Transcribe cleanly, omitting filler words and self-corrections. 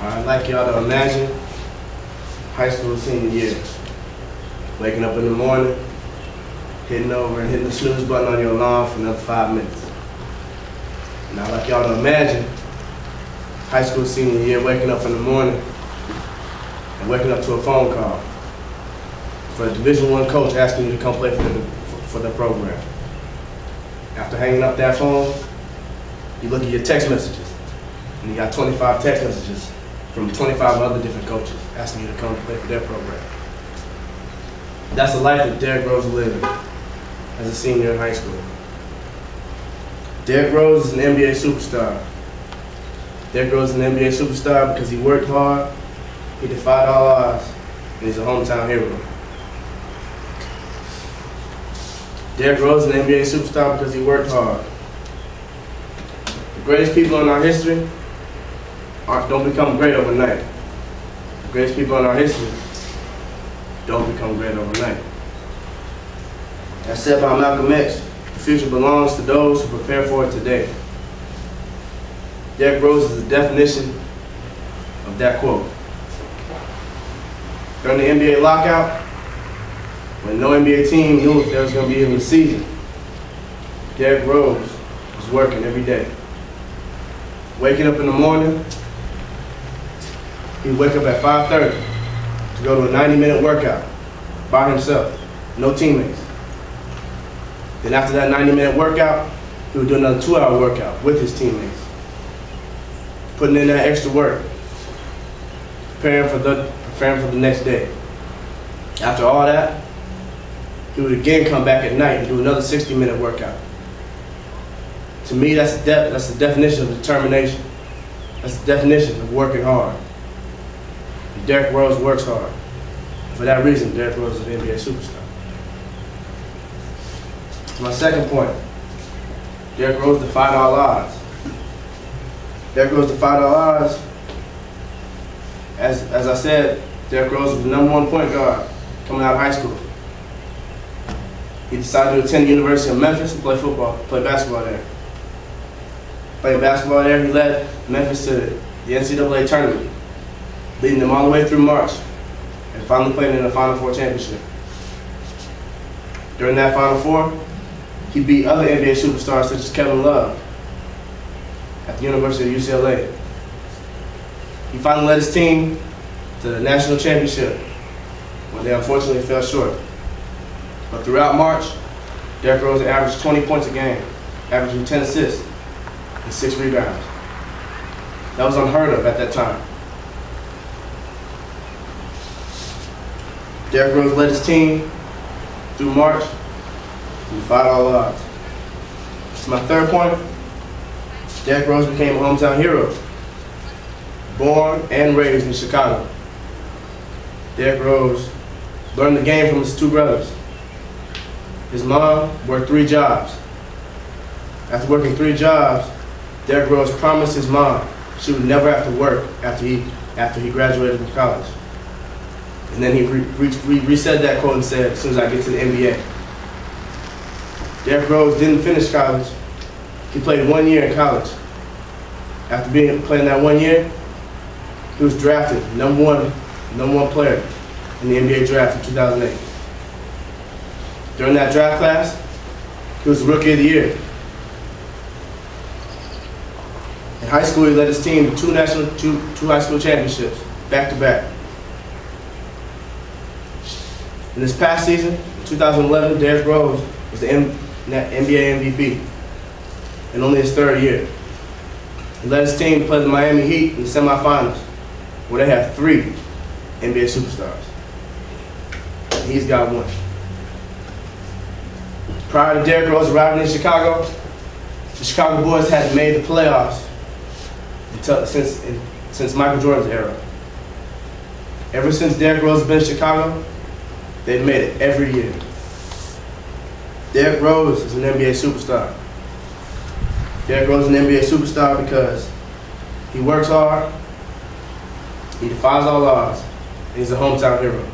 I'd like y'all to imagine high school senior year. Waking up in the morning, hitting over and hitting the snooze button on your alarm for another 5 minutes. And I'd like y'all to imagine high school senior year waking up in the morning and waking up to a phone call for a Division I coach asking you to come play for the program. After hanging up that phone, you look at your text messages, and you got 25 text messages from 25 other different coaches asking you to come play for their program. That's the life that Derrick Rose lived as a senior in high school. Derrick Rose is an NBA superstar. Derrick Rose is an NBA superstar because he worked hard, he defied all odds, and he's a hometown hero. Derrick Rose is an NBA superstar because he worked hard. The greatest people in our history don't become great overnight. The greatest people in our history don't become great overnight. As said by Malcolm X, the future belongs to those who prepare for it today. Derrick Rose is the definition of that quote. During the NBA lockout, when no NBA team knew if there was going to be a season, Derrick Rose was working every day. Waking up in the morning, he'd wake up at 5:30 to go to a 90-minute workout by himself, no teammates. Then after that 90-minute workout, he would do another 2-hour workout with his teammates, putting in that extra work, preparing for the next day. After all that, he would again come back at night and do another 60-minute workout. To me, that's the definition of determination. That's the definition of working hard. And Derrick Rose works hard. For that reason, Derrick Rose is an NBA superstar. My second point, Derrick Rose defied all odds. Derrick Rose defied all odds. As I said, Derrick Rose was the #1 point guard coming out of high school. He decided to attend the University of Memphis and play basketball there. Playing basketball there, he led Memphis to the NCAA tournament, leading them all the way through March, and finally playing in the Final Four championship. During that Final Four, he beat other NBA superstars such as Kevin Love at the University of UCLA. He finally led his team to the national championship, where they unfortunately fell short. But throughout March, Derrick Rose averaged 20 points a game, averaging 10 assists and 6 rebounds. That was unheard of at that time. Derrick Rose led his team through March and defied all odds. To my third point, Derrick Rose became a hometown hero. Born and raised in Chicago, Derrick Rose learned the game from his 2 brothers. His mom worked 3 jobs. After working 3 jobs, Derrick Rose promised his mom she would never have to work after he graduated from college. And then he reset that quote and said, as soon as I get to the NBA. Derrick Rose didn't finish college. He played 1 year in college. After playing that 1 year, he was drafted number one player in the NBA draft in 2008. During that draft class, he was the Rookie of the Year. In high school, he led his team to two high school championships, back to back. In this past season, in 2011, Derrick Rose was the NBA MVP in only his 3rd year. He led his team to play the Miami Heat in the semifinals, where they have 3 NBA superstars. And he's got 1. Prior to Derrick Rose arriving in Chicago, the Chicago Bulls hadn't made the playoffs since Michael Jordan's era. Ever since Derrick Rose has been in Chicago, they've made it every year. Derrick Rose is an NBA superstar. Derrick Rose is an NBA superstar because he works hard, he defies all odds, and he's a hometown hero.